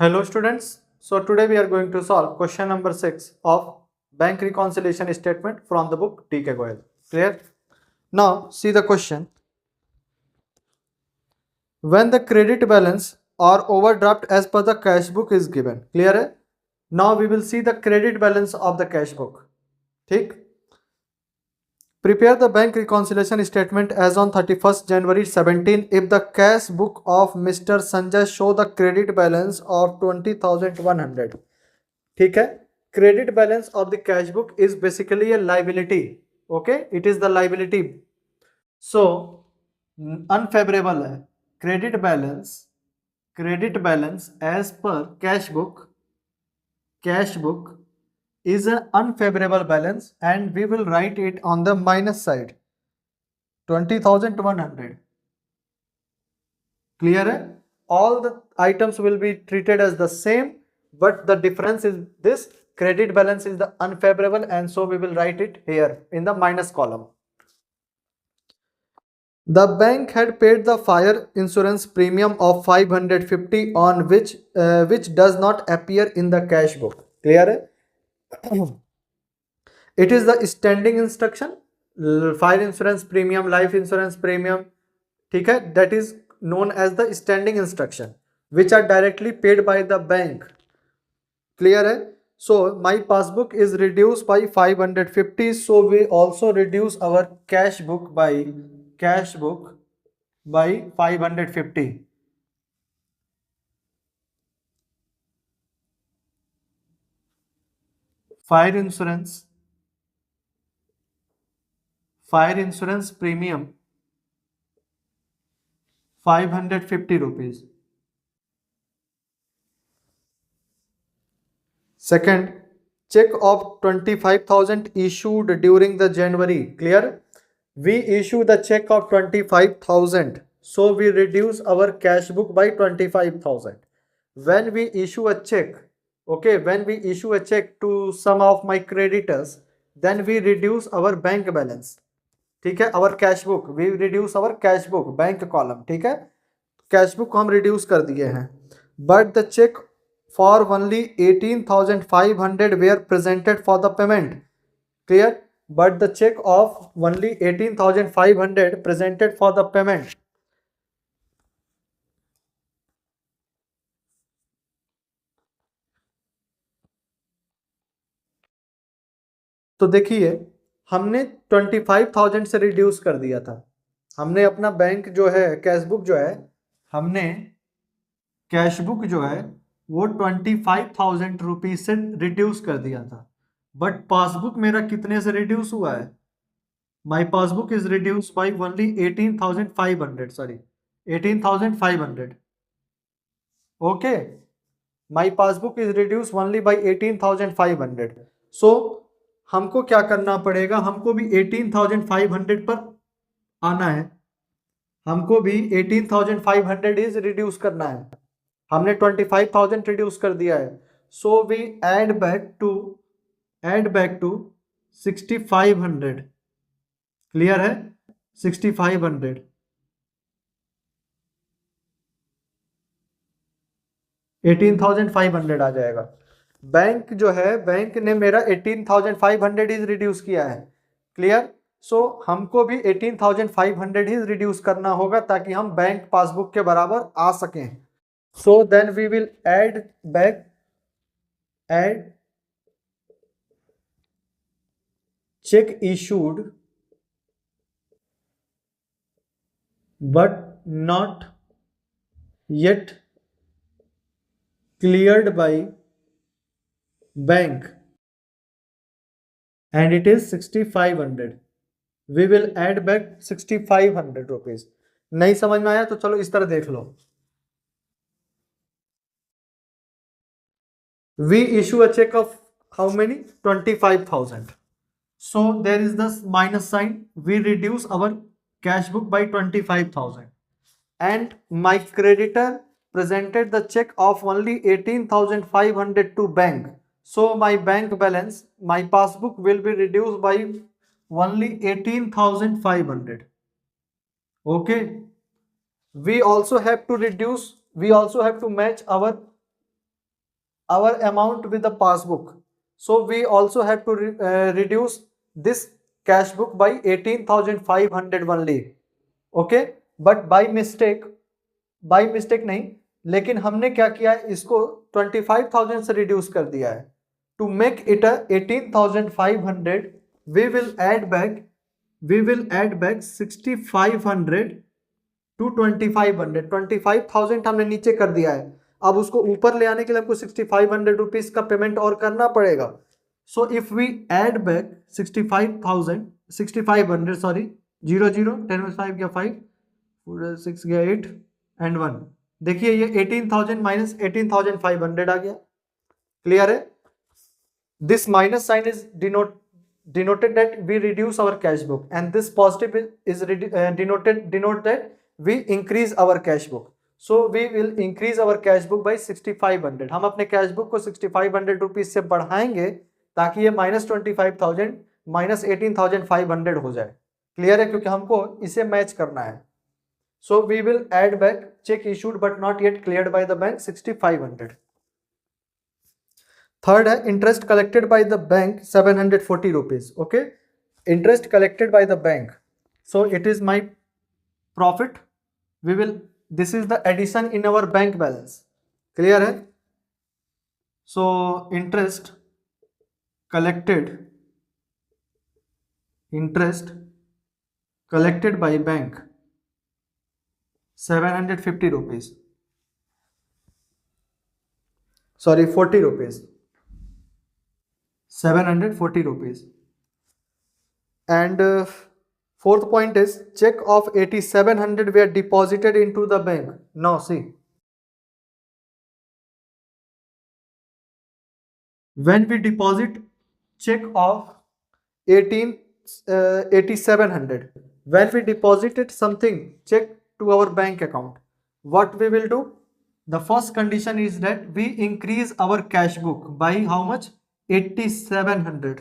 Hello students. So today we are going to solve question number 6 of bank reconciliation statement from the book DK Goyal. Clear? Now see the question. When the credit balance or overdraft as per the cash book is given. Clear है? Now we will see the credit balance of the cash book. ठीक? Prepare the bank reconciliation statement as on 31st January 17 if the cash book of Mr. Sanjay show the credit balance of 20,100. ठीक है, credit balance of the cash book is basically a liability. Okay, it is the liability. So unfavorable है credit balance as per cash book is an unfavorable balance and we will write it on the minus side 20,100. Clear है? All the items will be treated as the same, but the difference is this credit balance is the unfavorable, and so we will write it here in the minus column. The bank had paid the fire insurance premium of 550 on which does not appear in the cash book. Clear है? It is the standing instruction, fire insurance premium, life insurance premium, ठीक है, that is known as the standing instruction which are directly paid by the bank. Clear है? So my passbook is reduced by 550, so we also reduce our cash book by 550. Fire insurance premium 550 rupees. Second, check of 25,000 issued during the January. Clear? We issue the check of 25,000. So we reduce our cash book by 25,000. When we issue a check, okay, when we issue a check to some of my creditors, then we reduce our bank balance. ठीक है, our cash book, we reduce our cash book, bank column. ठीक है, cash book को हम reduce कर दिए हैं. But the check for only 18,500 were presented for the payment. Clear? But the check of only 18,500 presented for the payment. तो देखिए हमने 25,000 से रिड्यूस कर दिया था. हमने अपना बैंक जो है कैश बुक जो है हमने कैश बुक जो है वो 25,000 रुपीज से रिड्यूस कर दिया था. बट पासबुक मेरा कितने से रिड्यूस हुआ है? My passbook is reduce by only 18,500. Sorry 18,500. Okay, my passbook is reduce only by 18,500. So हमको क्या करना पड़ेगा? हमको भी 18,500 पर आना है. हमको भी 18,500 इज रिड्यूस करना है. हमने 25,000 रिड्यूस कर दिया है. So we add back to 6,500. Clear है? 6,500. $18,500 आ जाएगा. बैंक जो है बैंक ने मेरा 18,500 इज रिड्यूस किया है. क्लियर? सो हमको भी 18,500 ही रिड्यूस करना होगा ताकि हम बैंक पासबुक के बराबर आ सकें. So then we will add check issued but not yet cleared by bank and it is 6,500. We will add back 6,500 rupees. नहीं समझ में आया तो चलो इस तरह देख लो. We issue a check of how many? 25,000. So there is this minus sign. We reduce our cash book by 25,000. And my creditor presented the check of only 18,500 to bank. So my bank balance, my passbook will be reduced by only 18,500. Okay. We also have to match our our amount with the passbook. So we also have to reduce this cash book by 18,500 only. Okay, but by mistake नहीं, लेकिन हमने क्या किया है, इसको 25,000 से reduce कर दिया है. To make it 18,500 we will add back 6,500 to 2,500. 25,000 हमने नीचे कर दिया है. अब उसको ऊपर ले आने के लिए हमको 6,500 रुपीज का पेमेंट और करना पड़ेगा. So if we add back 6,500 sorry, 0 0 10 में 5 गया 5, 6 गया 8 एंड 1. देखिए ये 18,000 माइनस 18,500 आ गया. क्लियर है? This minus sign is denoted that we reduce our cash book, and this positive is denote that we increase our cash book. So we will increase our cash book by 6,500. हम अपने cash book को 6,500 rupees से बढ़ाएंगे ताकि ये -25,000 minus 18,500 हो जाए. Clear है? क्योंकि हमको इसे मैच करना है. So we will add back check issued but not yet cleared by the bank 6,500. Third है interest collected by the bank 740 rupees. Okay, interest collected by the bank. So it is my profit. We will, this is the addition in our bank balance. Clear है? So interest collected by bank 750 rupees, sorry 40 rupees, 740 rupees. And fourth point is check of 8,700 were deposited into the bank. Now see, when we deposit check of 8,700, when we deposited something check to our bank account, what we will do? The first condition is that we increase our cash book by how much? 8,700.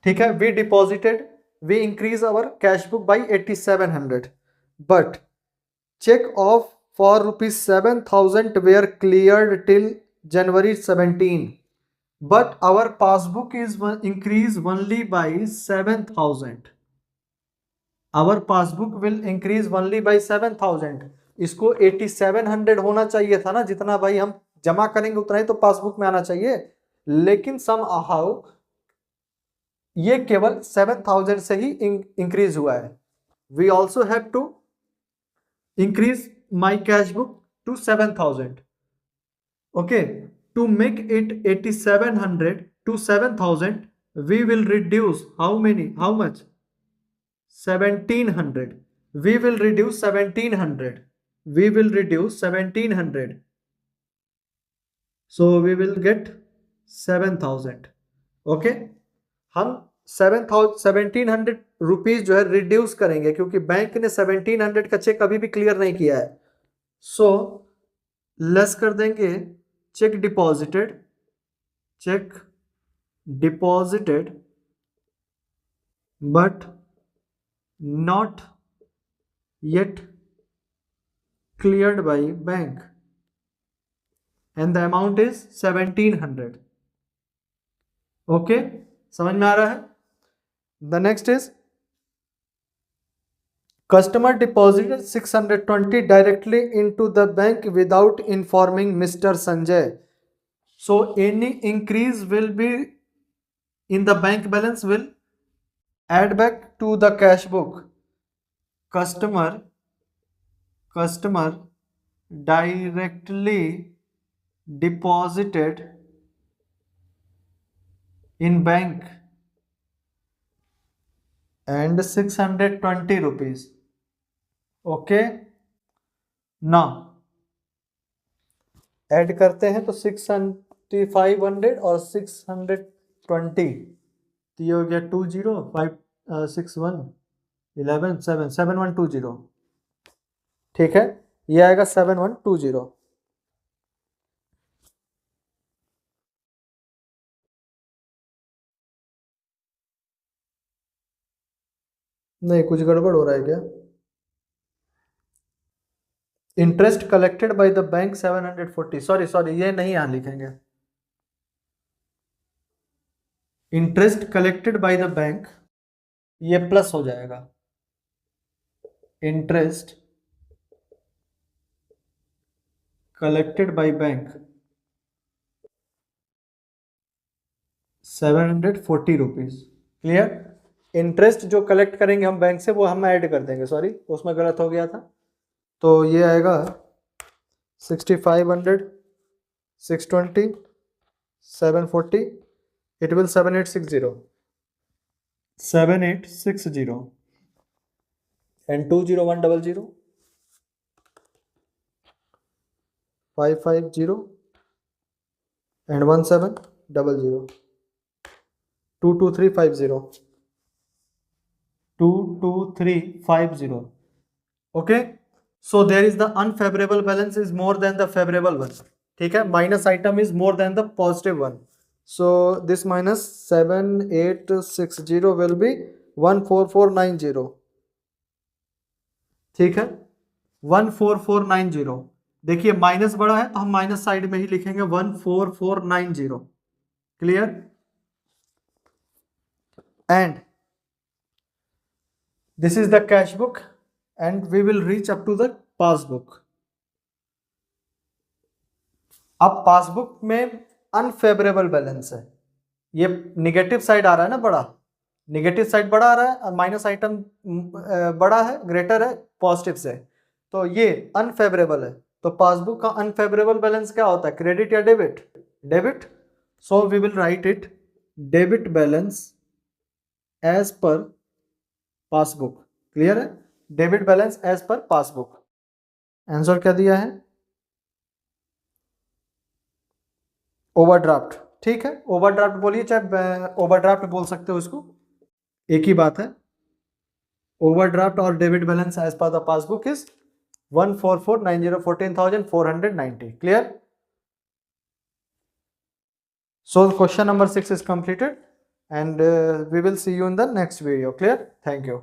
ठीक है, we deposited, we increase our cash book by 8,700, but check of for rupees 7,000 were cleared till January 17, but our passbook is increased only by 7,000. our passbook will increase only by 7,000. इसको 8,700 होना चाहिए था ना, जितना भाई हम जमा करेंगे उतना ही तो पासबुक में आना चाहिए, लेकिन सम हाउ ये केवल 7,000 से ही इंक्रीज हुआ है. We also have to increase my cash book to 7,000. Okay, to make it 8,700 to 7,000 we will reduce how much? 1,700. we will reduce 1,700. So we will get 7,000. Okay, हम 1,700 रुपीज जो है reduce करेंगे क्योंकि बैंक ने 1,700 का check अभी भी clear नहीं किया है. सो लेस कर देंगे check deposited but not yet cleared by bank, and the amount is 1,700. okay, समझ में आ रहा है? The next is customer deposited 620 directly into the bank without informing Mr. Sanjay. So any increase will be in the bank balance will add back to the cash book. Customer directly deposited in bank and 620 rupees. okay, now add करते हैं तो 6,500 और 620, तो ये हो गया 20 5 61 11 7 7120. ठीक है, ये आएगा 7120. नहीं, कुछ गड़बड़ हो रहा है क्या? Interest collected by the bank 740, sorry ये नहीं यहां लिखेंगे, interest collected by the bank ये प्लस हो जाएगा, interest collected by bank 740 rupees. Clear? Interest जो कलेक्ट करेंगे हम बैंक से वो हम ऐड कर देंगे, सॉरी उसमें गलत हो गया था, तो ये आएगा 6500 620 740, it will 7860 and 20100 550 and 1700 22350 22350. Okay, so there is the unfavorable balance is more than the favorable one. ठीक है, minus item is more than the positive one, so this minus 7860 will be 14490. ठीक है, 14490। देखिए माइनस बड़ा है तो हम minus side में ही लिखेंगे 14490। Clear? And this is the cash book and we will reach up to the passbook. अब पासबुक में अनफेवरेबल बैलेंस है, ये निगेटिव साइड आ रहा है ना, बड़ा निगेटिव साइड बड़ा आ रहा है, माइनस आइटम बड़ा है, ग्रेटर है पॉजिटिव से, तो ये अनफेवरेबल है। तो पासबुक का अनफेवरेबल बैलेंस क्या होता है, क्रेडिट या debit? Debit. So we will write it debit balance as per passbook. Clear है? Debit balance as per passbook. Answer क्या दिया है? ओवरड्राफ्ट। ठीक है, ओवरड्राफ्ट बोलिए, चाहे ओवरड्राफ्ट बोल सकते हो, इसको एक ही बात है। ओवरड्राफ्ट और debit balance as per the passbook is 14490, 14,490. Clear? So question number 6 is completed and we will see you in the next video. Clear? Thank you.